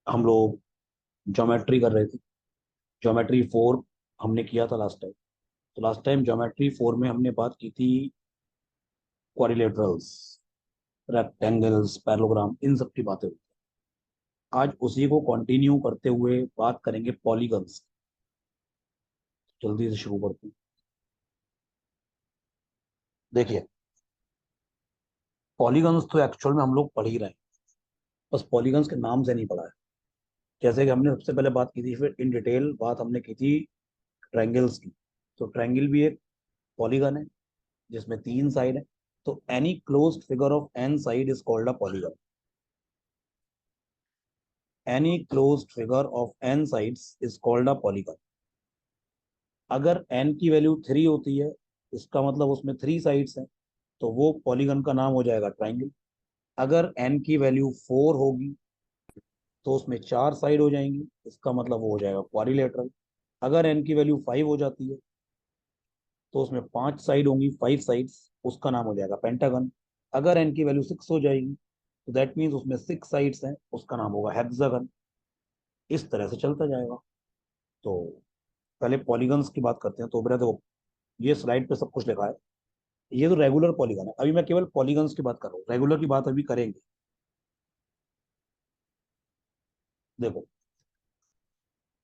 हम लोग ज्योमेट्री कर रहे थे। ज्योमेट्री फोर हमने किया था लास्ट टाइम। तो लास्ट टाइम ज्योमेट्री फोर में हमने बात की थी क्वाड्रिलेटरल्स, रेक्टेंगल्स, पैरेललोग्राम, इन सब की बातें हुई। आज उसी को कंटिन्यू करते हुए बात करेंगे पॉलीगन्स। जल्दी से शुरू करते हैं। देखिए, पॉलीगन्स तो एक्चुअल में हम लोग पढ़ ही रहे हैं, बस पॉलीगन्स के नाम से नहीं पढ़ा है। जैसे कि हमने सबसे पहले बात की थी, फिर इन डिटेल बात हमने की थी ट्रायंगल्स की। तो ट्रायंगल भी एक पॉलीगन है जिसमें तीन साइड है। तो any closed figure of n side is called a polygon. Any closed figure of N sides is called a polygon. अगर एन की वैल्यू थ्री होती है, इसका मतलब उसमें थ्री साइड्स हैं, तो वो पॉलीगन का नाम हो जाएगा ट्राइंगल। अगर एन की वैल्यू फोर होगी तो उसमें चार साइड हो जाएंगी, इसका मतलब वो हो जाएगा क्वाड्रिलेटरल। अगर एन की वैल्यू फाइव हो जाती है तो उसमें पांच साइड होंगी, फाइव साइड्स, उसका नाम हो जाएगा पेंटागन। अगर एन की वैल्यू सिक्स हो जाएगी तो दैट मीन्स उसमें सिक्स साइड्स हैं, उसका नाम होगा हेक्सागन। इस तरह से चलता जाएगा। तो पहले पॉलीगन्स की बात करते हैं। तो मेरा देखो, ये स्लाइड पे सब कुछ लिखा है। ये तो रेगुलर पॉलीगन है, अभी मैं केवल पॉलीगन्स की बात कर रहा हूँ, रेगुलर की बात अभी करेंगे। देखो,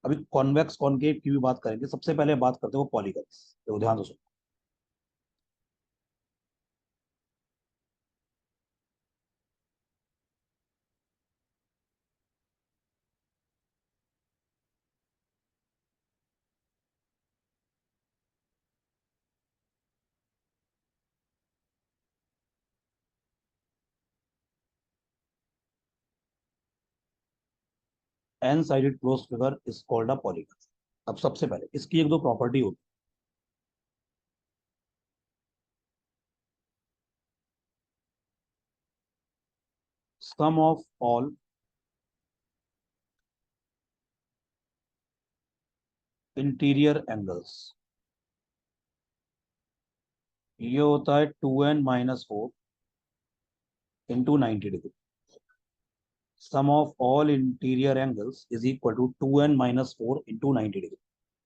अभी कॉन्वेक्स कॉनकेव की भी बात करेंगे, सबसे पहले बात करते हैं वो पॉलीगन्स। तो ध्यान दो सुनो। N sided close figure is called a polygon. अब सबसे पहले इसकी एक दो प्रॉपर्टी होती है। Sum of all interior angles, ये होता है 2n - 4 × 90 degree. Sum of all interior angles is equal to 2n - 4 × 90 degree.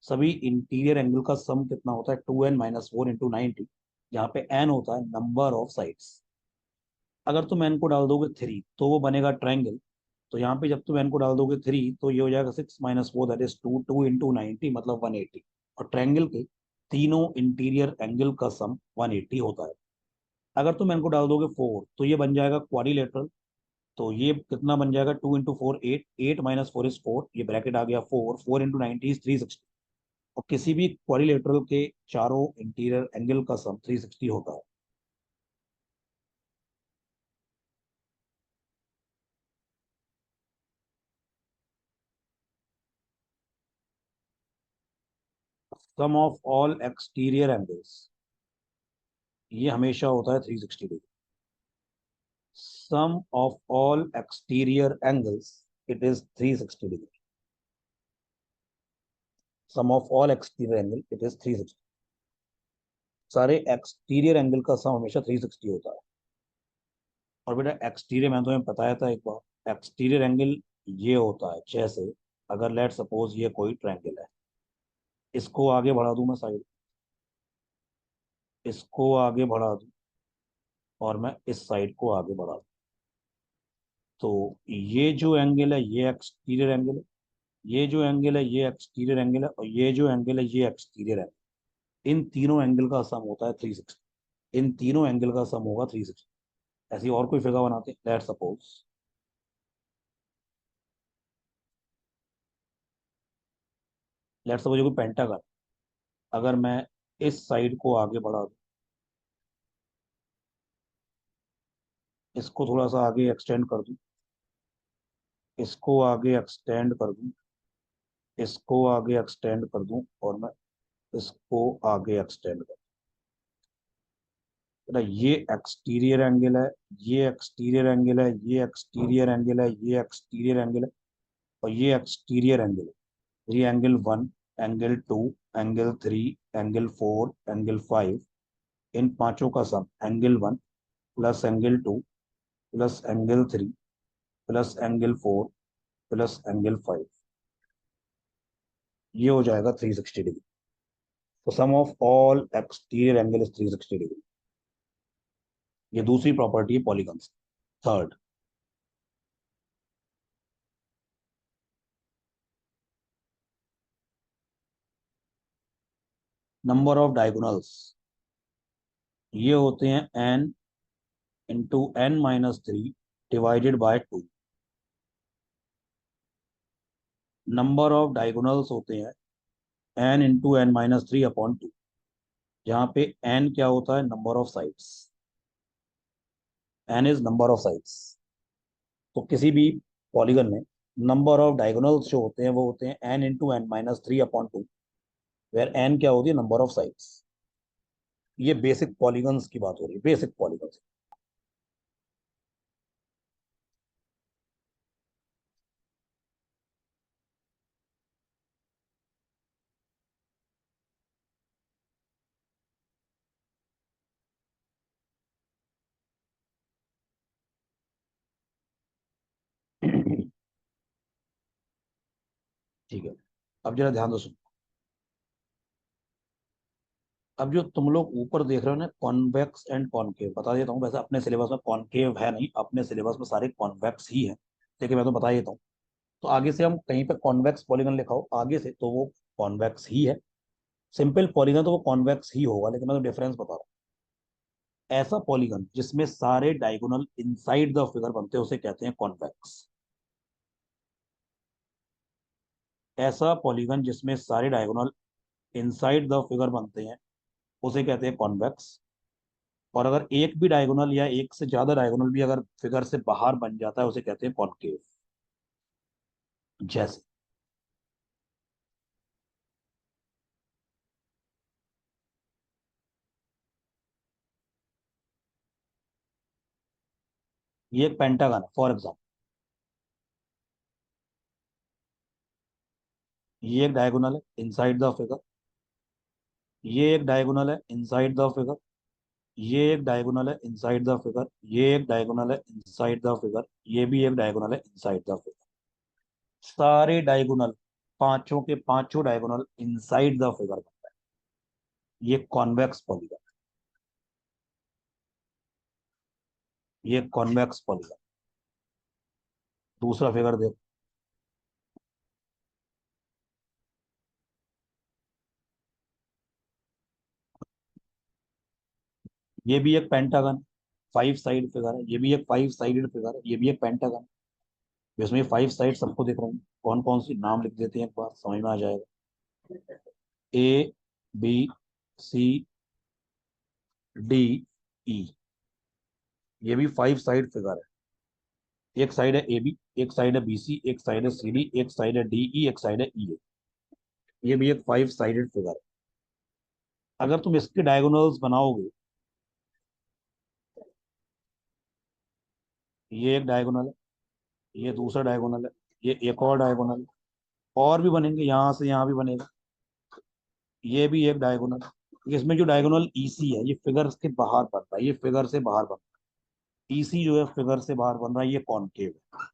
सभी इंटीरियर एंगल का सम कितना होता है? 2n - 4 × 90, जहाँ पे n होता है नंबर ऑफ साइड्स। अगर तुम n को डाल दोगे थ्री तो वो बनेगा ट्राइंगल। तो यहाँ पे जब तुम n को डाल दोगे थ्री तो ये हो जाएगा 6 - 4, दैट इज टू। 2 × 90 मतलब 180। और ट्राइंगल के तीनों इंटीरियर एंगल का सम 180 होता है। अगर तुम n को डाल दोगे फोर तो ये बन जाएगा क्वाड्रिलेटरल। तो ये कितना बन जाएगा? 2 × 4 8, 8 - 4 इज 4, ये ब्रैकेट आ गया 4, 4 × 90 इज 360। और किसी भी क्वाड्रिलेटरल के चारों इंटीरियर एंगल का सम 360 होता है। Sum of all exterior angles, ये हमेशा होता है 360 degree. Sum of all exterior angles, it is 360 degree. Sum of all exterior angle it is 360। सारे एक्सटीरियर एंगल का सम हमेशा 360 होता है। और बेटा एक्सटीरियर, मैंने तुम्हें बताया था एक बार, एक्सटीरियर एंगल ये होता है जैसे, अगर लेट सपोज ये कोई ट्रायंगल है, इसको आगे बढ़ा दूं मैं साइड, इसको आगे बढ़ा दूं, और मैं इस साइड को आगे बढ़ा दूं, तो ये जो एंगल है ये एक्सटीरियर एंगल है, ये जो एंगल है ये एक्सटीरियर एंगल है, और ये जो एंगल है ये एक्सटीरियर एंगल। इन तीनों एंगल का सम होता है 360। इन तीनों एंगल का सम होगा 360। ऐसी और कोई फिगर बनाते हैं, लेट सपोज, लेट सपोज कोई पेंटागन। अगर मैं इस साइड को आगे बढ़ा दूं, इसको थोड़ा सा आगे एक्सटेंड कर दूं, इसको आगे एक्सटेंड कर दूं, इसको आगे एक्सटेंड कर दूं, और मैं इसको आगे एक्सटेंड कर दूं, ये एक्सटीरियर एंगल है, ये एक्सटीरियर एंगल है, ये एक्सटीरियर एंगल है, ये एक्सटीरियर एंगल है, और ये एक्सटीरियर एंगल है। ये angle one, angle two, angle three, angle four, angle five, इन पांचों का sum angle one plus angle two plus angle three plus angle four plus angle 5, ये हो जाएगा 360 डिग्री। तो sum of all exterior angle is 360 degree. ये दूसरी property है polygon. Third, number of diagonals ये होते हैं n into n-3 divided by 2। Number of diagonals होते हैं n इंटू n-3 अपॉन 2, जहाँ पे n क्या होता है, number of sides. n is number of sides. तो किसी भी पॉलीगन में नंबर ऑफ डायगोनल्स जो होते हैं वो होते हैं n into n-3 upon 2, where n क्या होती है, नंबर ऑफ साइड्स। ये बेसिक पॉलीगन्स की बात हो रही है, बेसिक पॉलीगन्स। ठीक है, अब जरा ध्यान दो, सुनो। अब जो तुम लोग ऊपर देख रहे हो ना, कॉन्वेक्स एंड कॉनकेव, बता देता हूँ, वैसे अपने सिलेबस में कॉनकेव है नहीं, अपने सिलेबस में सारे कॉन्वेक्स ही है, लेकिन मैं तो बता देता हूँ। तो आगे से हम कहीं पे कॉन्वेक्स पॉलीगन लिखा हो आगे से तो वो कॉन्वेक्स ही है। सिंपल पॉलीगन तो वो कॉन्वेक्स ही होगा, लेकिन मैं तो डिफरेंस बता रहा हूँ। ऐसा पॉलीगन जिसमें सारे डायगोनल इनसाइड द फिगर बनते हैं उसे कहते हैं कॉन्वेक्स। ऐसा पॉलीगन जिसमें सारे डायगोनल इनसाइड द फिगर बनते हैं उसे कहते हैं कॉन्वेक्स। और अगर एक भी डायगोनल या एक से ज्यादा डायगोनल भी अगर फिगर से बाहर बन जाता है उसे कहते हैं कॉनकेव। जैसे ये एक पेंटागन है फॉर एग्जाम्पल, ये एक डायगोनल है इनसाइड द फिगर, ये एक डायगोनल है इनसाइड द फिगर, ये एक डायगोनल है इनसाइड द फिगर, ये एक डायगोनल है इनसाइड द फिगर, ये भी एक डायगोनल है इनसाइड द फिगर। सारे डायगोनल, पांचों के पांचों डायगोनल इनसाइड द फिगर बनता है, ये कॉन्वेक्स पॉलीगन, ये कॉन्वेक्स पॉलीगन। दूसरा फिगर देखो, ये भी एक पेंटागन, 5 साइड फिगर है, ये भी एक 5 साइडेड फिगर है, ये भी एक पेंटागन। इसमें 5 साइड सबको दिख रही है, कौन कौन सी नाम लिख देते हैं एक बार समझ में आ जाएगा। ए, बी, सी, डी, ई, ये भी 5 साइड फिगर है। एक साइड है ए बी, एक साइड है बी सी, एक साइड है सी डी, एक साइड है डी ई, एक साइड है ई ए। ये भी एक 5 साइडेड फिगर है। अगर तुम इसके डायगोनल्स बनाओगे, ये एक डायगोनल है, ये दूसरा डायगोनल है, ये एक और डायगोनल है, और भी बनेंगे, यहां से यहां भी बनेगा, ये भी एक डायगोनल है। इसमें जो डायगोनल ईसी है ये फिगर के बाहर बन रहा है, ये फिगर से बाहर बन रहा है, ईसी जो है फिगर से बाहर बन रहा है, ये कॉनकेव है।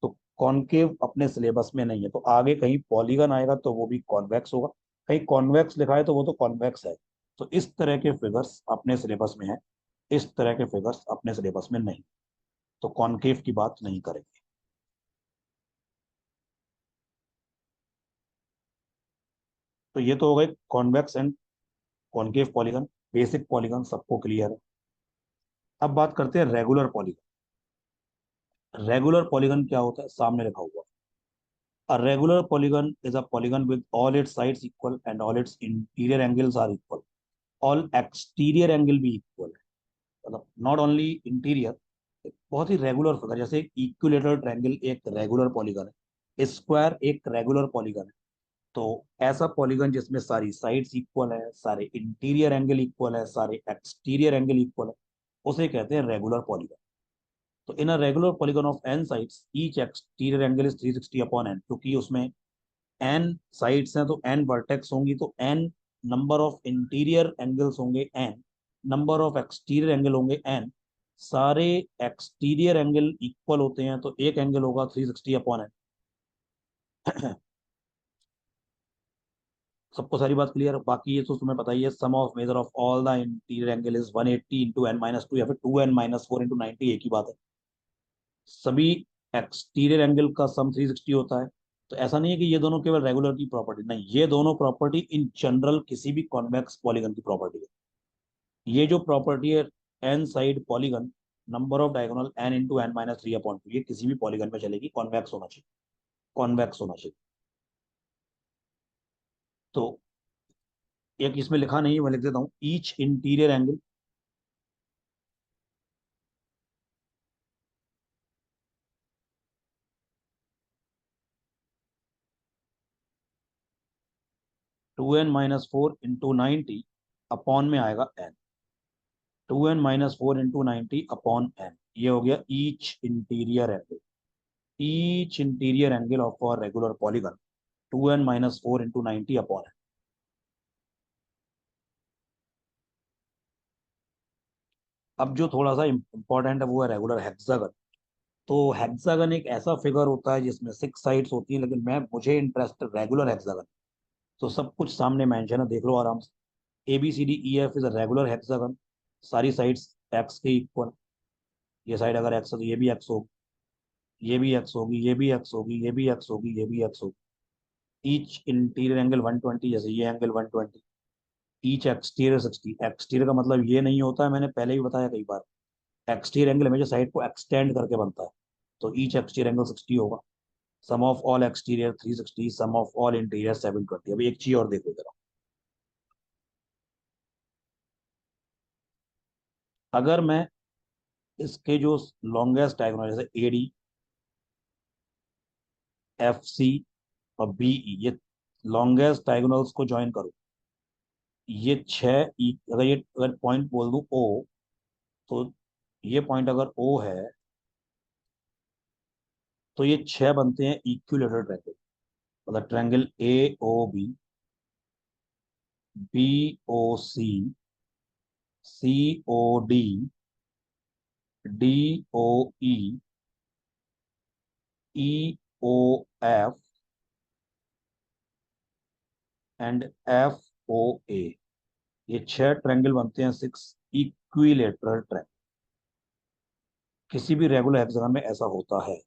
तो कॉनकेव अपने सिलेबस में नहीं है, तो आगे कहीं पॉलीगन आएगा तो वो भी कॉन्वेक्स होगा, कहीं कॉन्वेक्स लिखा है तो वो तो कॉन्वेक्स है। तो इस तरह के फिगर्स अपने सिलेबस में है, इस तरह के फिगर्स अपने सिलेबस में नहीं, तो कॉनकेव की बात नहीं करेंगे। तो ये तो हो गए convex and concave polygon, basic polygon सबको क्लियर है। अब बात करते हैं रेगुलर पॉलीगन। रेगुलर पॉलीगन क्या होता है, सामने लिखा हुआ। A regular polygon is a polygon with all its sides equal and all its interior angles are equal. All exterior angle भी equal है, मतलब नॉट ओनली इंटीरियर। बहुत ही रेगुलर फिगर, जैसे इक्विलेटरल ट्रायंगल एक रेगुलर पॉलीगन है, square एक regular polygon है। तो ऐसा पॉलीगन जिसमें सारी साइड्स इक्वल है, सारे इंटीरियर एंगल इक्वल है, सारे एक्सटीरियर एंगल इक्वल है, उसे कहते हैं रेगुलर पॉलीगन। तो in a regular polygon of N sides each exterior angle is 360 upon N, क्योंकि उसमें एन साइड्स हैं तो एन वर्टेक्स होंगी, तो N number of interior angles होंगे N, number of exterior angle होंगे एन। सारे एक्सटीरियर एंगल इक्वल होते हैं तो एक एंगल होगा 360 अपॉन एन। सबको सारी बात क्लियर? बाकी ये तो तुम्हें पता ही है, sum of measure of all the interior angle is 180 into N minus two, या फिर 2n-4 इंटू 90, एक ही बात है। सभी एक्सटीरियर एंगल का सम 360 होता है। तो ऐसा नहीं है कि ये दोनों केवल रेगुलर की प्रॉपर्टी, नहीं, ये दोनों प्रॉपर्टी इन जनरल किसी भी कॉन्वेक्स पॉलीगन की प्रॉपर्टी है। ये जो प्रॉपर्टी है, n side polygon, number of diagonal n into N minus three upon two, ये किसी भी पॉलीगन में चलेगी, कॉन्वेक्स होना चाहिए, कॉन्वेक्स होना चाहिए। तो एक इसमें लिखा नहीं है, मैं लिख देता हूँ, each interior angle, 2n-4 into 90 upon में आएगा N, 2n-4 into 90 upon N, ये हो गया each interior angle. Each interior angle of a regular polygon 2n-4 into 90 upon n. अब जो थोड़ा सा इंपॉर्टेंट है वो है रेगुलर हेक्सागन। तो हेक्सागन एक ऐसा फिगर होता है जिसमें 6 साइड्स होती हैं, लेकिन मैं मुझे इंटरेस्ट रेगुलर हेक्सागन। तो सब कुछ सामने मेंशन है, देख लो आराम से। ABCDEF is a regular hexagon, सारी साइड्स एक्स के इक्वल। ये साइड अगर एक्स है तो ये भी एक्स होगी, ये भी एक्स होगी, ये भी एक्स होगी, ये भी एक्स होगी, ये भी एक्स होगी। ईच इंटीरियर एंगल 120, जैसे ये एंगल 120। Each exterior 60। एक्सटीरियर का मतलब ये नहीं होता है, मैंने पहले भी बताया कई बार, एक्सटीरियर एंगल हमेशा साइड को एक्सटेंड करके बनता है। तो ईच एक्सटीरियर एंगल 60 होगा। Sum of all exterior 360, sum of all interior 720। अभी एक चीज और देखो जरा, अगर मैं इसके जो लॉन्गेस्ट डायगोनल, जैसे AD, FC और BE, ये लॉन्गेस्ट डायगोनल्स को ज्वाइन करूं, ये छह अगर ये अगर पॉइंट बोल दूं O, तो ये पॉइंट अगर O है, तो ये छह बनते हैं इक्विलेटरल ट्रायंगल। मतलब triangle AOB, BOC, COD, DOE, EOF and FOA। ये छह ट्रायंगल बनते हैं, 6 इक्विलेटरल ट्रायंगल। किसी भी रेगुलर हेक्सागन में ऐसा होता है।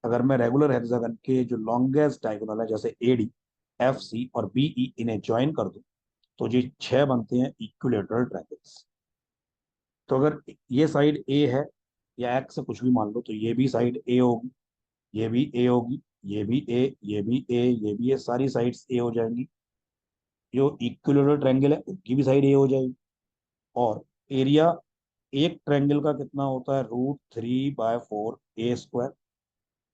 अगर मैं रेगुलर हेक्सागन के जो लॉन्गेस्ट डायगोनल है, जैसे AD, FC और BE, इन्हें ज्वाइन कर दूं, तो ये छह बनते हैं इक्विलेटरल ट्रायंगल्स। तो अगर ये साइड A है, या एक्स से कुछ भी मान लो, तो ये भी साइड A होगी, ये भी A होगी, ये भी A, ये भी A, ये भी A, सारी साइड्स A हो जाएंगी। जो इक्विलेटरल ट्रायंगल है उनकी भी साइड A हो जाएगी। और एरिया एक ट्रायंगल का कितना होता है, √3/4 A²।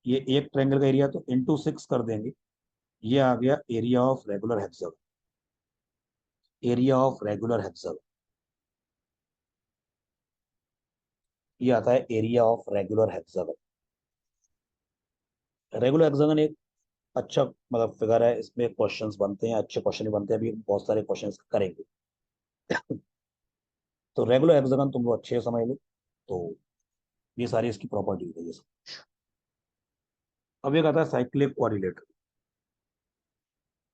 ये एक ट्रायंगल का एरिया, तो इंटू 6 कर देंगे, ये आ गया area of regular hexagon. Area of regular hexagon, ये आता है area of regular hexagon. Regular hexagon एक अच्छा मतलब फिगर है, इसमें क्वेश्चंस बनते हैं, अच्छे क्वेश्चन बनते हैं, अभी बहुत सारे क्वेश्चंस करेंगे। तो रेगुलर हेक्सागन तुम लोग अच्छे से समझ लो। तो ये सारी इसकी प्रॉपर्टी है, ये सब। अब एक आता है साइक्लिक क्वाड्रिलेटरल।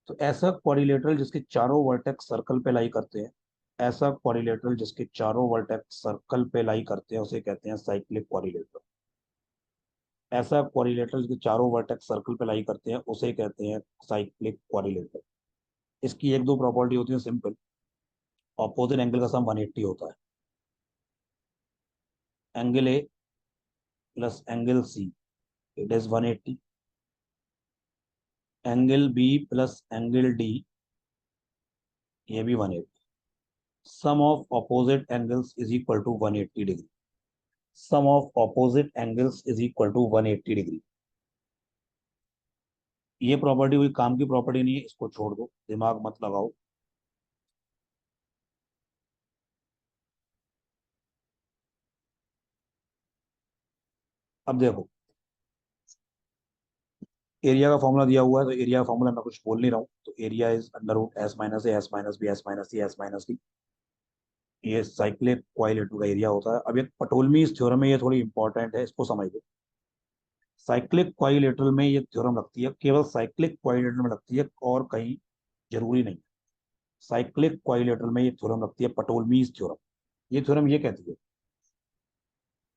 तो ऐसा क्वाड्रिलेटरल जिसके चारों वर्टेक्स सर्कल पे लाई करते हैं, ऐसा क्वाड्रिलेटरल जिसके चारों वर्टेक्स सर्कल पे लाई करते हैं, उसे कहते हैं साइक्लिक क्वाड्रिलेटरल। ऐसा क्वाड्रिलेटरल जिसके चारों वर्टेक्स सर्कल पे लाई करते हैं, उसे कहते हैं साइक्लिक क्वाड्रिलेटरल। इसकी एक दो प्रॉपर्टी होती है सिंपल। ऑपोजिट एंगल का सम 180 होता है। Angle A plus angle C, it is 180। Angle B plus angle D, ये भी 180। Sum of opposite angles is equal to 180 degree. Sum of opposite angles is equal to 180 degree. ये property कोई काम की property नहीं है, इसको छोड़ दो, दिमाग मत लगाओ। अब देखो, एरिया का फॉर्मूला दिया हुआ है, तो एरिया का फॉर्मूला मैं कुछ बोल नहीं रहा हूँ। तो area is √S-A, S-B, S-C, S-D। ये साइक्लिक क्वाड्रिलेटरल का एरिया होता है। अब एक पटोलमी थ्योरम है, ये थोड़ी इंपॉर्टेंट है, इसको समझ लो। साइक्लिक क्वाइलेटरल में ये थ्योरम लगती है, केवल साइक्लिक क्वाइलेटरल में लगती है और कहीं जरूरी नहीं। साइक्लिक क्वाइलेटरल में ये थ्योरम लगती है, पटोलमीज थ्योरम। ये थ्योरम ये कहती है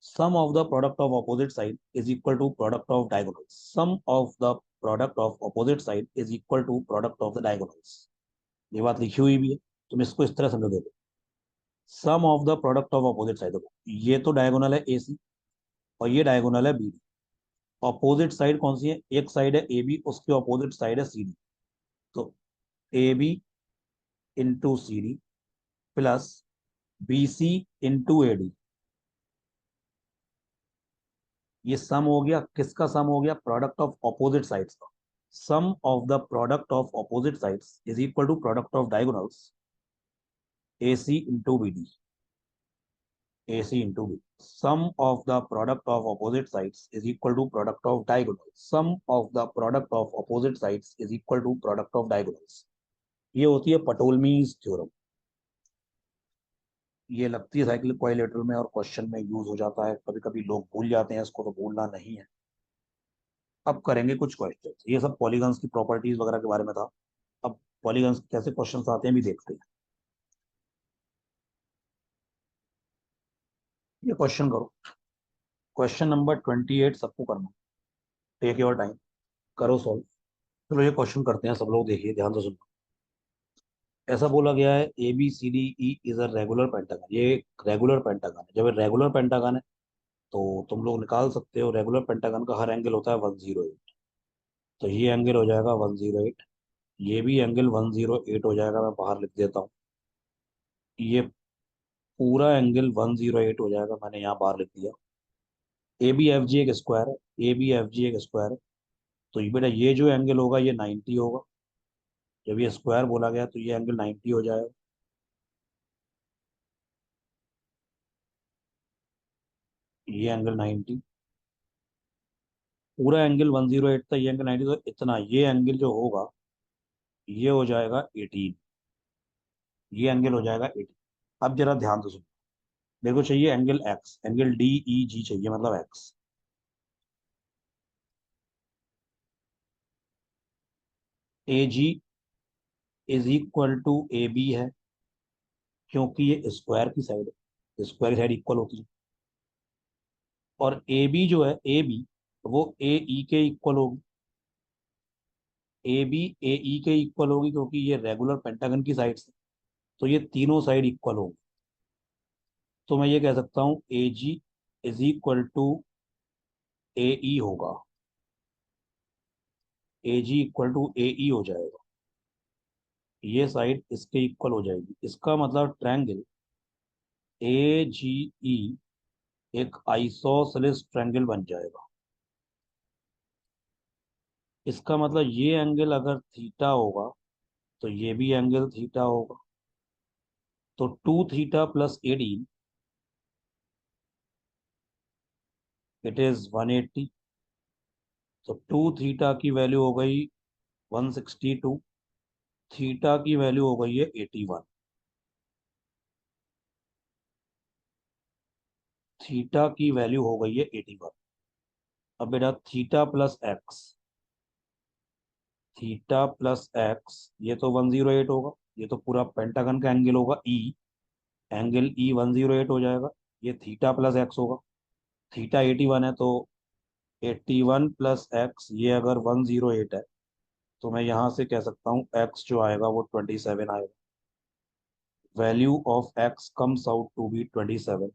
sum of the product of opposite side is equal to product of diagonals. Sum of the product of opposite side is equal to product of the diagonals. ये बात लिखी हुई भी है, तुम इसको इस तरह समझो। देखो, sum of the product of opposite side, देखो ये तो डायगोनल है ए सी और ये डायगोनल है बी डी। अपोजिट साइड कौन सी है? एक साइड है ए बी, उसके अपोजिट साइड है सी डी। तो A B into C D plus B C into A D. ये सम हो गया, किसका सम हो गया? प्रोडक्ट ऑफ ऑपोजिट साइड्स का। Sum of the product of opposite sides is equal to product of diagonals A C into B D. A C into B. Sum of the product of opposite sides is equal to product of diagonals. Sum of the product of opposite sides is equal to product of diagonals. ये होती है पटोलमीज theorem. ये लगती है cyclic क्वाइलेटरल में और question में use हो जाता है। कभी कभी लोग भूल जाते हैं इसको, तो भूलना नहीं है। अब करेंगे कुछ क्वेश्चन, ये सब पॉलीगन्स की प्रॉपर्टीज वगैरह के बारे में था। अब पॉलीगन्स कैसे क्वेश्चन आते हैं भी देखते हैं। ये क्वेश्चन करो, क्वेश्चन नंबर 28 सबको करना। टेक योर टाइम, करो सॉल्व। चलो ये क्वेश्चन करते हैं, सब लोग देखिए ध्यान से सुनो। ऐसा बोला गया है A B C D E is a regular pentagon. ये रेगुलर पेंटागन है। जब रेगुलर पेंटागन है तो तुम लोग निकाल सकते हो, रेगुलर पेंटागन का हर एंगल होता है 108। तो ये एंगल हो जाएगा 108, ये भी एंगल 108 हो जाएगा। मैं बाहर लिख देता हूँ, ये पूरा एंगल 108 हो जाएगा। मैंने यहाँ बाहर लिख दिया। ए बी एफ जी एक स्क्वायर है, ए बी एफ जी एक स्क्वायर है। तो ये बेटा ये जो एंगल होगा ये 90 होगा। जब ये स्क्वायर बोला गया तो ये एंगल 90 हो जाएगा। ये एंगल 90, पूरा एंगल 108 था, ये एंगल 90, तो इतना ये एंगल जो होगा ये हो जाएगा 18। ये एंगल हो जाएगा 18। अब जरा ध्यान से सुनो, मेरे को चाहिए angle X, angle D E G चाहिए, मतलब X. A G is equal to A B है, क्योंकि ये स्क्वायर की साइड है, स्क्वायर की साइड इक्वल होती है। और ए बी जो है, ए बी वो ए ई के इक्वल होगी। ए बी ए ई के इक्वल होगी क्योंकि ये रेगुलर पेंटागन की साइड से, तो ये तीनों साइड इक्वल होगी। तो मैं ये कह सकता हूँ ए जी इज इक्वल टू ए ई होगा। ए जी इक्वल टू ए ई हो जाएगा। ये साइड इसके इक्वल हो जाएगी। इसका मतलब ट्रायंगल ए जी ई एक आइसोसेलेस ट्रायंगल बन जाएगा। इसका मतलब ये एंगल अगर थीटा होगा तो ये भी एंगल थीटा होगा। तो 2 थीटा प्लस 18, इट इज 180। तो 2 थीटा की वैल्यू हो गई 162, थीटा की वैल्यू हो गई है 81। थीटा की वैल्यू हो गई है 81। अब बेटा theta plus x, theta plus x ये तो 108 होगा। ये तो पूरा पेंटागन का एंगल होगा ई, एंगल ई 108 हो जाएगा। ये थीटा प्लस एक्स होगा, थीटा 81 है तो 81 प्लस एक्स, ये अगर 108 है तो मैं यहाँ से कह सकता हूँ एक्स जो आएगा वो 27 आएगा। Value of x comes out to be 27।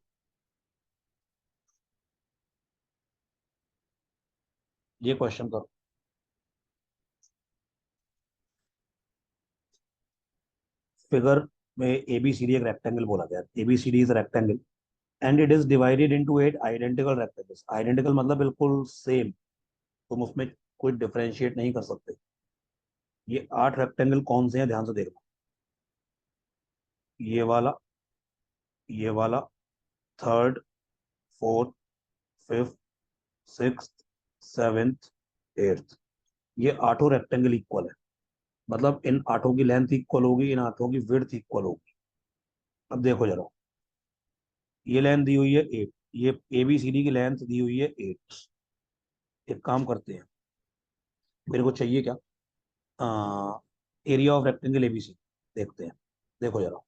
ये क्वेश्चन करो। फिगर में एबीसीडी एक रेक्टेंगल बोला गया, ABCD is rectangle and it is divided into 8 identical rectangles. Identical मतलब बिल्कुल सेम, तुम उसमें कोई डिफरेंशिएट नहीं कर सकते। ये 8 रेक्टेंगल कौन से हैं ध्यान से देखना। ये वाला, ये वाला, third, fourth, fifth, sixth, seventh, eighth, ये आठों रेक्टेंगल इक्वल है। मतलब इन आठों की लेंथ इक्वल होगी, इन आठों की विड्थ इक्वल होगी। अब देखो जरा, ये लेंथ दी हुई है 8, ये ए बी सी डी की लेंथ दी हुई है 8, एक काम करते हैं, मेरे को चाहिए क्या, एरिया ऑफ रेक्टेंगल एबीसी देखते हैं। देखो जरा,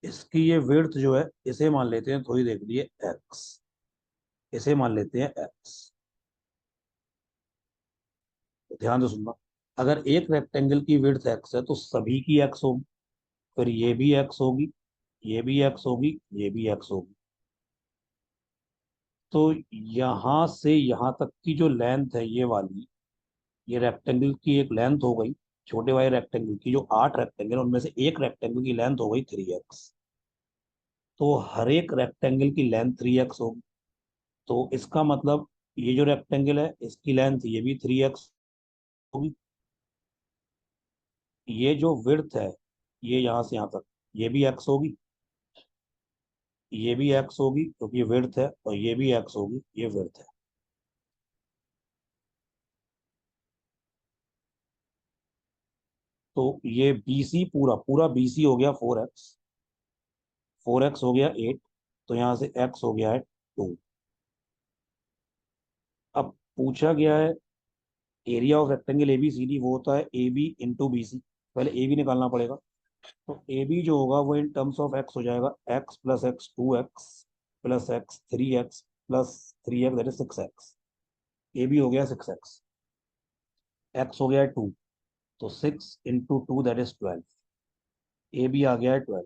इसकी ये विड्थ जो है, इसे मान लेते हैं, थोड़ी देख लिए एक्स, इसे मान लेते हैं एक्स। ध्यान से सुनना, अगर एक रेक्टेंगल की विड्थ एक्स है तो सभी की एक्स होगी, फिर ये भी एक्स होगी, ये भी एक्स होगी, ये भी एक्स होगी। तो यहां से यहां तक की जो लेंथ है ये वाली, ये रेक्टेंगल की एक लेंथ हो गई, छोटे वाले रेक्टेंगल की, जो 8 रेक्टेंगल उनमें से एक रेक्टेंगल की लेंथ हो गई 3x। तो हर एक रेक्टेंगल की लेंथ 3x होगी। तो इसका मतलब ये जो रेक्टेंगल है इसकी लेंथ ये भी 3x होगी। ये जो विड्थ है, ये यहाँ से यहाँ तक, ये भी x होगी, ये भी x होगी क्योंकि ये विड्थ है, और ये भी x होगी, ये विड्थ है। तो ये BC पूरा पूरा BC हो गया 4x, 4x हो गया 8, तो यहाँ से x हो गया है 2। अब पूछा गया है एरिया ऑफ रेक्टेंगल ABCD, वो होता है AB इंटू BC। पहले AB निकालना पड़ेगा। तो AB जो होगा वो इन टर्म्स ऑफ x हो जाएगा, x plus x 2x plus x 3x plus 3x, that is 6x। AB हो गया 6x, x हो गया है 2, तो 6 इंटू 2 दैट इज 12। AB आ गया है 12।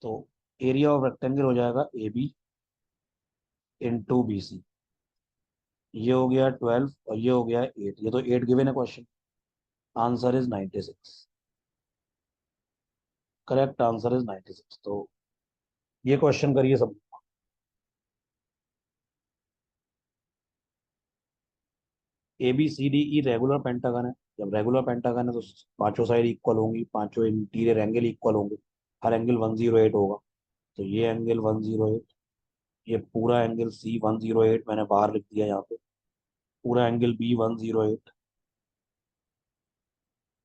तो एरिया ऑफ रेक्टेंगल हो जाएगा AB इंटू BC। ये हो गया 12 और ये हो गया 8, ये तो 8 गिवन है question. Answer is 96। Correct answer is 96। तो ये क्वेश्चन करिए सब। ABCDE रेगुलर पेंटागन है। जब रेगुलर पेंटागन है तो पांचों साइड इक्वल होंगी, पांचों इंटीरियर एंगल इक्वल होंगे, हर एंगल 108 होगा। तो ये एंगल 108, ये पूरा एंगल C 108 मैंने बाहर लिख दिया यहाँ पे, पूरा angle B 108।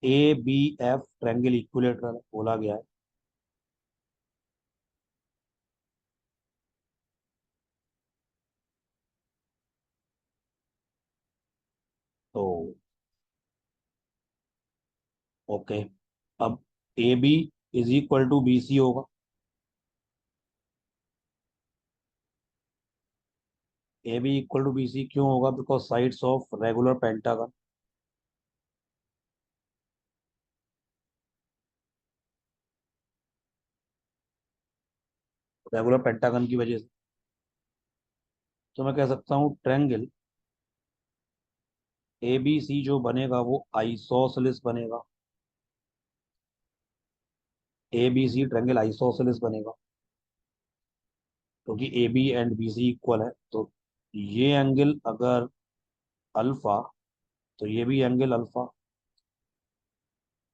ABF triangle equilateral बोला गया है। तो ओके, अब AB is equal to BC होगा। AB इक्वल टू BC क्यों होगा? Because sides of regular pentagon, regular pentagon की वजह से। तो मैं कह सकता हूँ ट्रायंगल ABC जो बनेगा वो आइसोसेलेस बनेगा। ABC ट्रायंगल आइसोसेलेस बनेगा क्योंकि AB एंड BC इक्वल है। तो ये एंगल अगर अल्फा, तो ये भी एंगल अल्फा।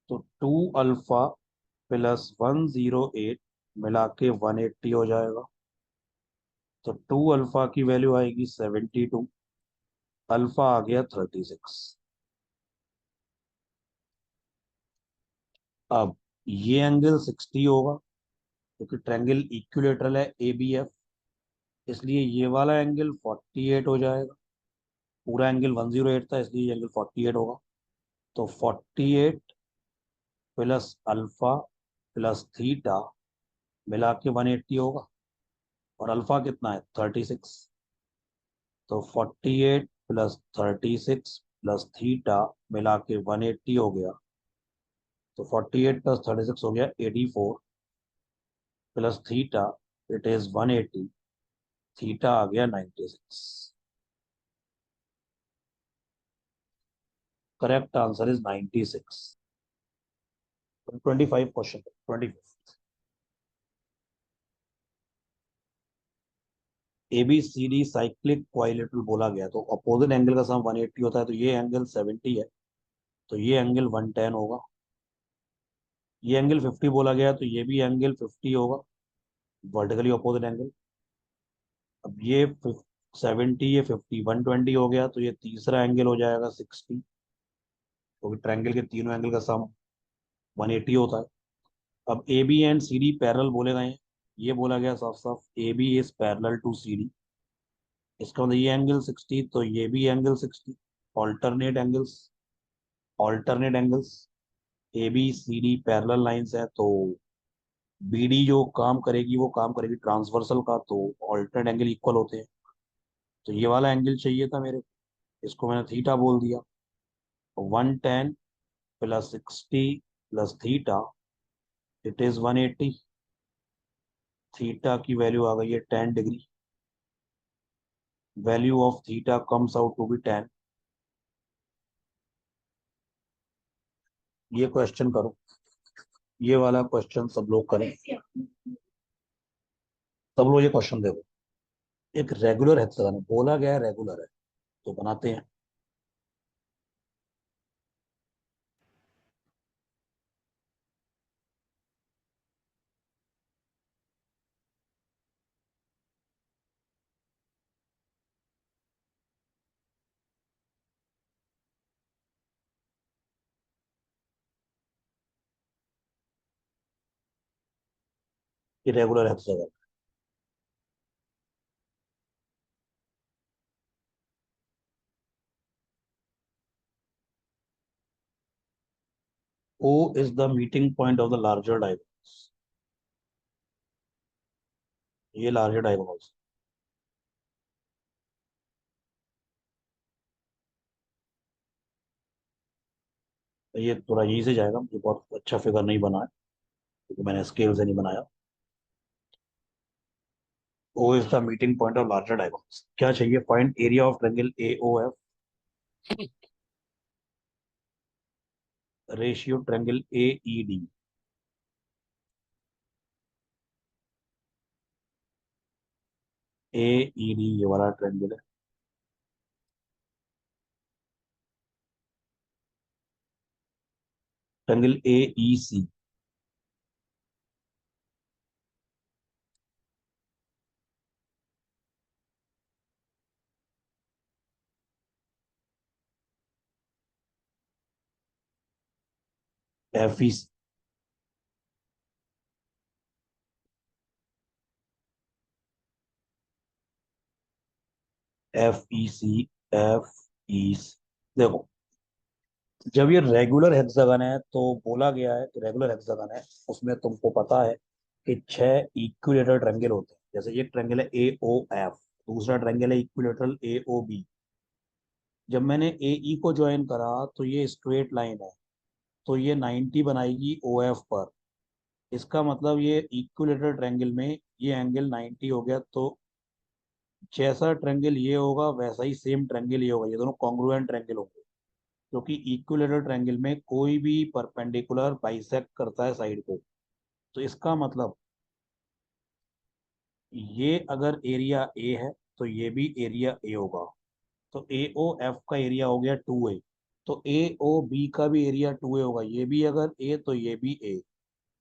तो 2 अल्फा प्लस 108 मिला के 180 हो जाएगा। तो 2 अल्फा की वैल्यू आएगी 72, अल्फा आ गया 36। अब ये एंगल 60 होगा क्योंकि ट्रायंगल इक्विलेटरल है ABF, इसलिए ये वाला एंगल 48 हो जाएगा। पूरा एंगल 108 था इसलिए ये एंगल 48 होगा। तो 48 प्लस अल्फा प्लस थीटा मिला के 180 होगा, और अल्फा कितना है 36। तो 48 प्लस 36 प्लस थीटा मिला के 180 हो गया। तो 48 प्लस 36 हो गया 84, plus theta it is 180, theta आ गया 96। Correct answer is 96। 25 question, 25। ABCD cyclic quadrilateral बोला गया, तो अपोजिट एंगल का सम 180 होता है, तो ये एंगल 70 है, तो ये एंगल 110 होगा। ये एंगल 50 बोला गया तो ये भी एंगल 50 होगा, वर्टिकली अपोजिट एंगल। अब ये 70, ये 50, 120 हो गया, तो ये तीसरा एंगल हो जाएगा 60, क्योंकि ट्रायंगल के तीनों एंगल का सम 180 होता है। अब AB एंड CD पैरेलल बोले गए हैं, ये बोला गया साफ साफ A B is parallel to C D. इसका मतलब ये एंगल 60, तो ये भी angle 60। Alternate angles, alternate angles, A B C D parallel lines है, तो बी डी जो काम करेगी वो काम करेगी ट्रांसवर्सल का, तो ऑल्टरनेट एंगल इक्वल होते हैं। तो ये वाला एंगल चाहिए था मेरे को, इसको मैंने थीटा बोल दिया। 110 plus 60 plus theta, it is 180। Theta की वैल्यू आ गई है 10 degree. Value of theta comes out to be 10। ये क्वेश्चन करो, ये वाला क्वेश्चन सब लोग करें। सब लोग ये क्वेश्चन देखो। एक रेगुलर हेक्सागन बोला गया है, रेगुलर है, तो बनाते हैं। ये regular hexagon, O is the meeting point of the larger diagonals। ये लार्जर डायगोनल्स। ये थोड़ा यहीं से जाएगा, मुझे बहुत अच्छा फिगर नहीं बना है क्योंकि मैंने स्केल से नहीं बनाया। O is the meeting point of larger diagonals। क्या चाहिए? Find area of triangle AOF, ratio triangle AED। AED ये वाला ट्रायंगल है। Triangle AEC, FEC, FEC, FEC। देखो, जब ये रेगुलर हेक्सागन है तो बोला गया है कि रेगुलर हेक्सागन है, उसमें तुमको पता है कि 6 इक्विलेटरल ट्रायंगल होते हैं। जैसे ये ट्रायंगल है AOF, दूसरा ट्रायंगल है इक्विलेटरल AOB। जब मैंने AE को ज्वाइन करा तो ये स्ट्रेट लाइन है, तो ये 90 बनाएगी OF पर। इसका मतलब ये इक्विलेटरल ट्रायंगल में ये एंगल 90 हो गया, तो जैसा ट्रायंगल ये होगा वैसा ही सेम ट्रायंगल ये होगा, ये दोनों कॉन्ग्रुएंट ट्रायंगल होंगे। क्योंकि इक्विलेटरल ट्रायंगल में कोई भी परपेंडिकुलर बाइसेक्ट करता है साइड को। तो इसका मतलब ये अगर एरिया ए है तो ये भी एरिया ए होगा। तो ए ओ एफ का एरिया हो गया 2A। तो ए ओ बी का भी एरिया 2A होगा। ये भी अगर ए तो ये भी ए,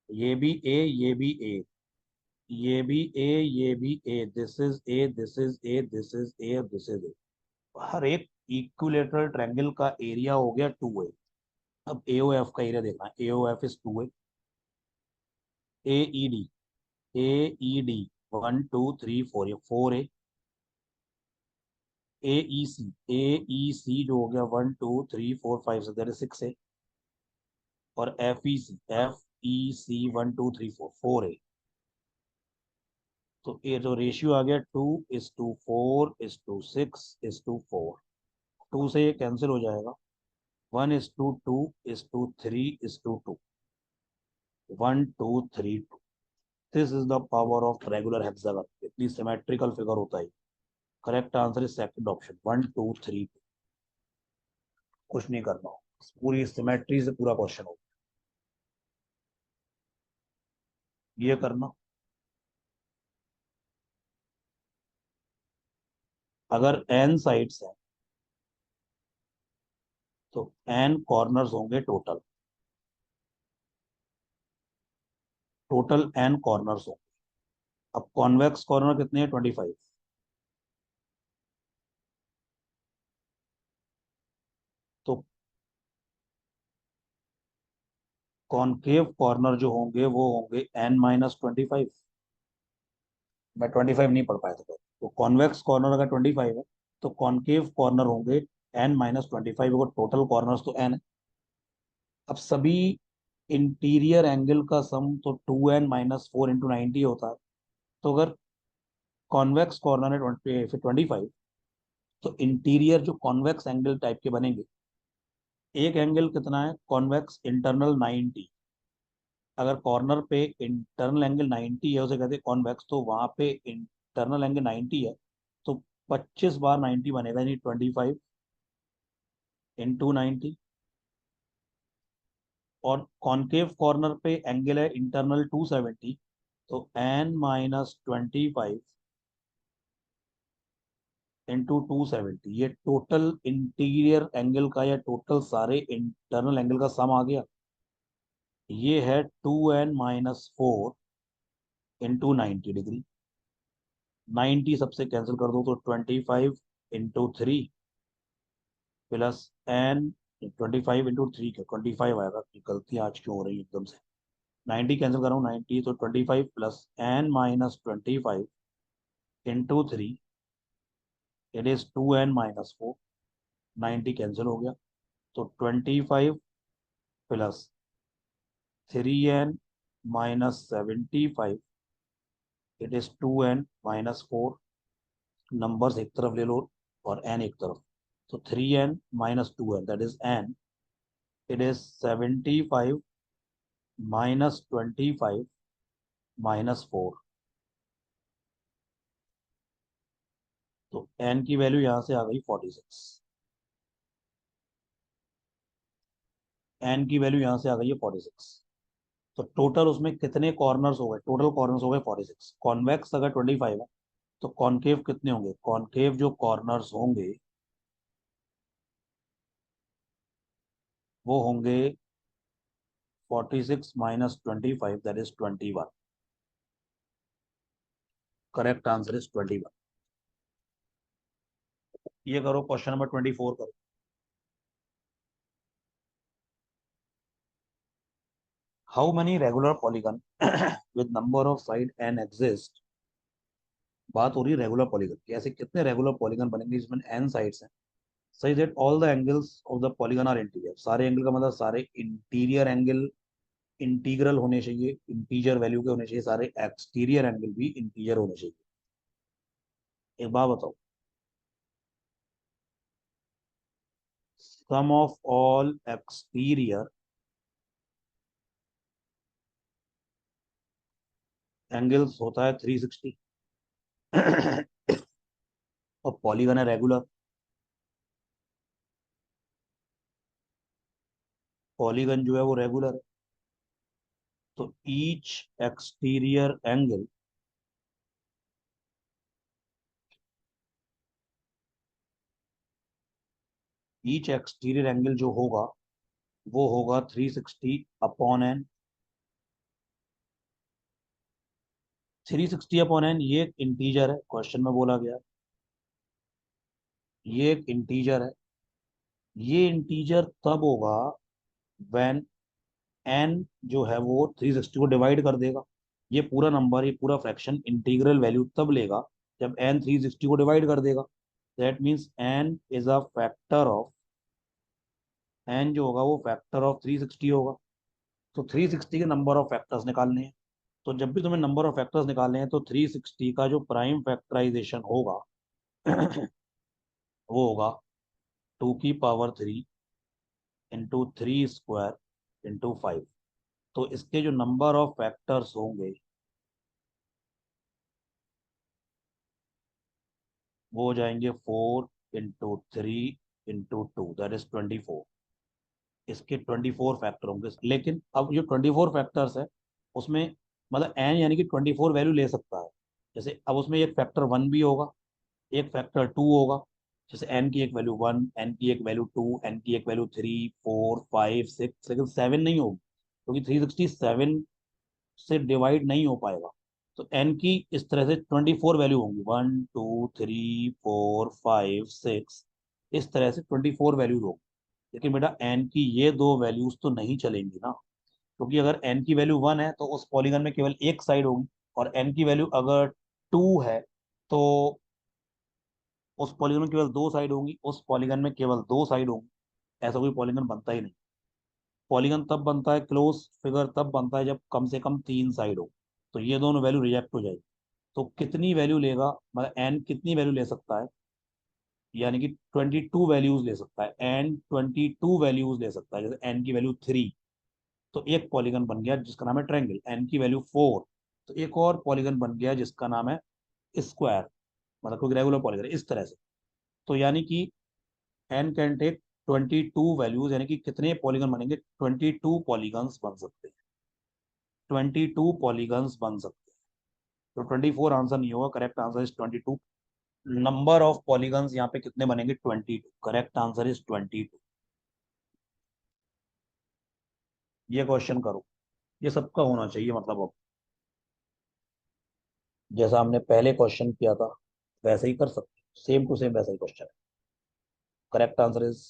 ये भी ए, ये भी ए, ये भी ए, ये भी A, this is A, this is A, this is A, this is A. हर एक इक्विलेटरल ट्रायंगल का एरिया हो गया 2A। अब ए ओ एफ का एरिया देखना है, A O F is 2A। A E D, A E D 1 2 3 4, ये 4A। ए ई सी, ए ई सी जो हो गया 1 2 3 4 5 6, दैट इज 6A। और FEC 4A। तो ये जो रेशियो आ गया 2:4:6:4, 2 से ये कैंसिल हो जाएगा। 1:2:3:2, 1 2 3 2। This is the power of regular hexagon. इतनी सिमेट्रिकल फिगर होता है। Correct answer is second option, 1 2 3 2। कुछ नहीं करना, पूरी सिमेट्री से पूरा क्वेश्चन हो। ये करना, अगर n साइड्स हैं तो n कॉर्नर्स होंगे टोटल। टोटल n कॉर्नर्स होंगे। अब कॉन्वेक्स कॉर्नर कितने हैं? 25। तो कॉनकेव कॉर्नर जो होंगे वो होंगे n-25। मैं 25 नहीं पढ़ पाया था। तो कॉन्वेक्स कॉर्नर अगर 25 है तो कॉनकेव कॉर्नर होंगे n-25, टोटल कॉर्नर्स तो n है। अब सभी इंटीरियर एंगल का सम तो 2n-4 × 90 होता है। तो अगर कॉन्वेक्स कॉर्नर है 25, तो इंटीरियर जो कॉन्वेक्स एंगल टाइप के बनेंगे, एक एंगल कितना है कॉन्वेक्स इंटरनल 90। अगर कॉर्नर पे इंटरनल एंगल 90 है उसे कहते हैं कॉन्वेक्स, तो वहां पे इंटरनल एंगल 90 है, तो 25 बार 90 बनेगा, यानी 25 × 90। और कॉनकेव कॉर्नर पे एंगल है इंटरनल 270, तो n-25 × 270, ये टोटल इंटीरियर एंगल का या टोटल सारे इंटरनल एंगल का सम आ गया। ये है 2n-4 × 90 डिग्री। 90 सबसे कैंसिल कर दो तो 25 × 3 प्लस n, 25 × 3 का 25 आएगा। गलती आज क्यों हो रही है एकदम से। 90 कैंसिल कर रहा हूँ, 90 तो 25 plus n-25 × 3, it is 2n-4। 90 cancel हो गया, तो 25 plus 3n-75, it is 2n-4। Numbers एक तरफ ले लो और n एक तरफ, तो 3n-2n that is n, it is 75 -25 -4। तो n की वैल्यू यहां से आ गई 46। n की वैल्यू यहां से आ गई है 46। तो टोटल उसमें कितने कॉर्नर्स हो गए, टोटल कॉर्नर्स हो गए 46। कॉन्वेक्स अगर 25 है तो कॉनकेव कितने होंगे, कॉनकेव जो कॉर्नर्स होंगे वो होंगे 46 -25 that is 21। Correct answer is 21। ये करो, क्वेश्चन नंबर 24 करो। How many regular polygon with number of side n exist. बात हो रही है रेगुलर पॉलीगन की, ऐसे कितने रेगुलर पॉलीगन बनेंगे जिसमें n साइड्स हैं। सही that all the angles of the polygon are interior. सारे एंगल का मतलब सारे इंटीरियर एंगल इंटीग्रल होने चाहिए, इंटीजर वैल्यू के होने चाहिए। सारे एक्सटीरियर एंगल भी इंटीजर होने चाहिए। एक बात बताओ, सम ऑफ ऑल एक्सटीरियर एंगल्स होता है 360 और पॉलीगन है रेगुलर। पॉलीगन जो है वो रेगुलर है, तो each exterior angle each exterior angle जो होगा वो होगा 360 अपॉन n। 360 अपॉन n ये एक इंटीजर है, क्वेश्चन में बोला गया ये एक इंटीजर है। ये इंटीजर तब होगा व्हेन n जो है वो 360 को डिवाइड कर देगा। ये पूरा नंबर, ये पूरा फ्रैक्शन इंटीग्रल वैल्यू तब लेगा जब n 360 को डिवाइड कर देगा। That means n is a factor of, n जो होगा वो फैक्टर ऑफ 360 होगा। तो 360 के नंबर ऑफ फैक्टर्स निकालने हैं। तो जब भी तुम्हें नंबर ऑफ फैक्टर्स निकालने हैं तो 360 का जो प्राइम फैक्टराइजेशन होगा वो होगा 2 की पावर 3 इंटू 3² इंटू 5। तो इसके जो नंबर ऑफ फैक्टर्स होंगे वो हो जाएंगे 4 × 3 × 2 दैट इज 24। इसके 24 फैक्टर होंगे। लेकिन अब जो 24 फैक्टर्स है उसमें मतलब एन यानी कि 24 वैल्यू ले सकता है। जैसे अब उसमें एक फैक्टर 1 भी होगा, एक फैक्टर 2 होगा। जैसे एन की एक वैल्यू 1, एन की एक वैल्यू 2, एन की एक वैल्यू 3 4 5 6, लेकिन 7 नहीं होगी क्योंकि 367 से डिवाइड नहीं हो पाएगा। तो एन की इस तरह से 24 वैल्यू होंगी, 1 2 3 4 5 6, इस तरह से 24 वैल्यूज होगी। लेकिन बेटा एन की ये दो वैल्यूज तो नहीं चलेंगी ना, क्योंकि अगर एन की वैल्यू 1 है तो उस पॉलीगन में केवल एक साइड होगी, और एन की वैल्यू अगर टू है तो उस पॉलीगन में केवल दो साइड होंगी, उस पॉलीगन में केवल दो साइड होंगी, ऐसा कोई पॉलीगन बनता ही नहीं। पॉलीगन तब बनता है, क्लोज फिगर तब बनता है जब कम से कम तीन साइड हो। तो ये दोनों वैल्यू रिजेक्ट हो जाएगी। तो कितनी वैल्यू लेगा, मतलब एन कितनी वैल्यू ले सकता है, यानी कि 22 वैल्यूज ले सकता है, एन 22 वैल्यूज ले सकता है। जैसे एन की वैल्यू 3, तो एक पॉलीगन बन गया जिसका नाम है ट्रायंगल। एन की वैल्यू 4, तो एक और पॉलीगन बन गया जिसका नाम है स्क्वायर, मतलब कोई रेगुलर पॉलीगन इस तरह से। तो यानी कि एन कैन टेक 22 वैल्यूज, यानी कि कितने पॉलीगन बनेंगे, 22 पॉलीगन्स बन सकते हैं, 22 पॉलीगन्स बन सकते हैं। तो 24 आंसर नहीं होगा, correct answer is 22। Number of polygons यहाँ पे कितने बनेंगे, 22, करेक्ट आंसर इज 22। ये क्वेश्चन करो, ये सबका होना चाहिए, मतलब अब जैसा हमने पहले क्वेश्चन किया था वैसे ही कर सकते, सेम टू सेम वैसा ही क्वेश्चन है। Correct answer is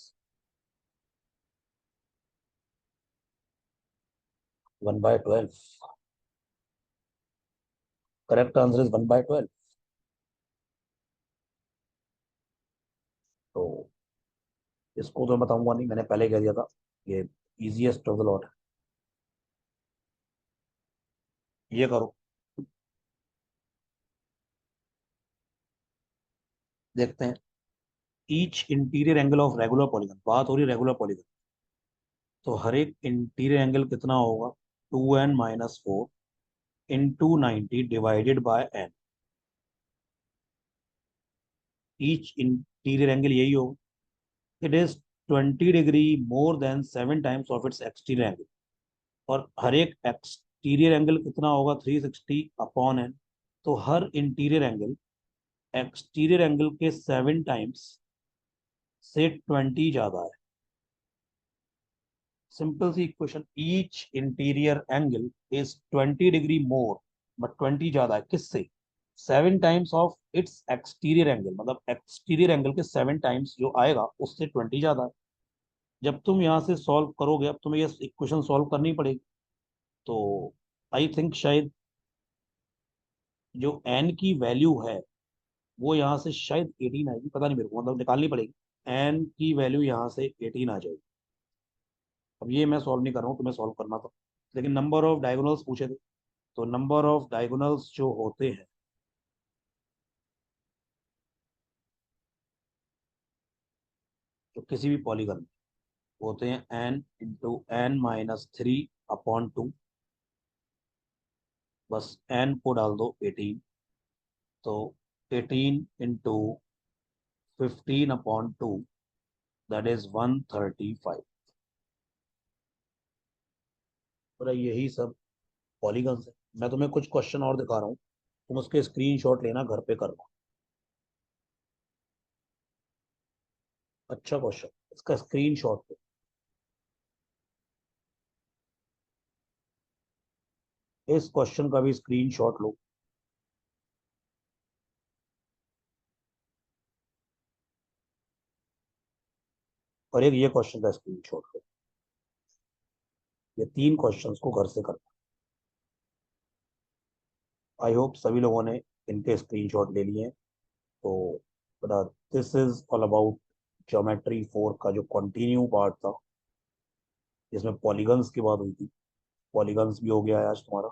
1/12। Correct answer is 1/12। तो इसको तो बताऊंगा नहीं, मैंने पहले कह दिया था, ये इजीएस्ट ऑफ द लॉट है। ये करो, देखते हैं। Each interior angle of regular polygon, बात हो रही रेगुलर पॉलीगन, तो हर एक इंटीरियर एंगल कितना होगा, 2n-4 into 90 divided by n. Each interior angle यही होगा, it is 20 degree more than 7 times of its exterior angle. और हर एक एक्सटीरियर एंगल कितना होगा, 360 अपॉन एन। तो हर इंटीरियर एंगल एक्सटीरियर एंगल के 7 टाइम्स से 20 ज्यादा है। सिंपल सी equation, each interior angle is 20 degree more, but 20 ज्यादा है किससे, 7 times of its exterior angle, मतलब एक्सटीरियर एंगल के 7 टाइम्स जो आएगा उससे 20 ज्यादा है। जब तुम यहाँ से सॉल्व करोगे, अब तुम्हें ये इक्वेशन सॉल्व करनी पड़ेगी। तो आई थिंक शायद जो एन की वैल्यू है वो यहाँ से शायद 18 आएगी, पता नहीं मेरे को, मतलब निकालनी पड़ेगी। एन की वैल्यू यहाँ से 18 आ जाएगी। अब ये मैं सॉल्व नहीं कर रहा हूँ, तुम्हें सॉल्व करना था, लेकिन नंबर ऑफ डायगोनल्स पूछे थे। तो नंबर ऑफ डायगोनल्स जो होते हैं, जो किसी भी पॉलीगन में होते हैं, n × n-3/2। बस n को डाल दो 18, तो 18 × 15/2, दैट इज 135। और यही सब पॉलीगन्स है। मैं तुम्हें कुछ क्वेश्चन और दिखा रहा हूँ, तुम उसके स्क्रीनशॉट लेना, घर पे करना। अच्छा क्वेश्चन, इसका स्क्रीनशॉट लो। इस क्वेश्चन का भी स्क्रीनशॉट लो। और एक ये क्वेश्चन का स्क्रीनशॉट लो। ये तीन क्वेश्चंस को घर से करना। आई होप सभी लोगों ने इनके स्क्रीनशॉट ले लिए हैं। तो this is all about geometry 4 का जो कंटिन्यू पार्ट था, जिसमें पॉलीगन्स की बात हुई थी। पॉलीगन्स भी हो गया है आज तुम्हारा।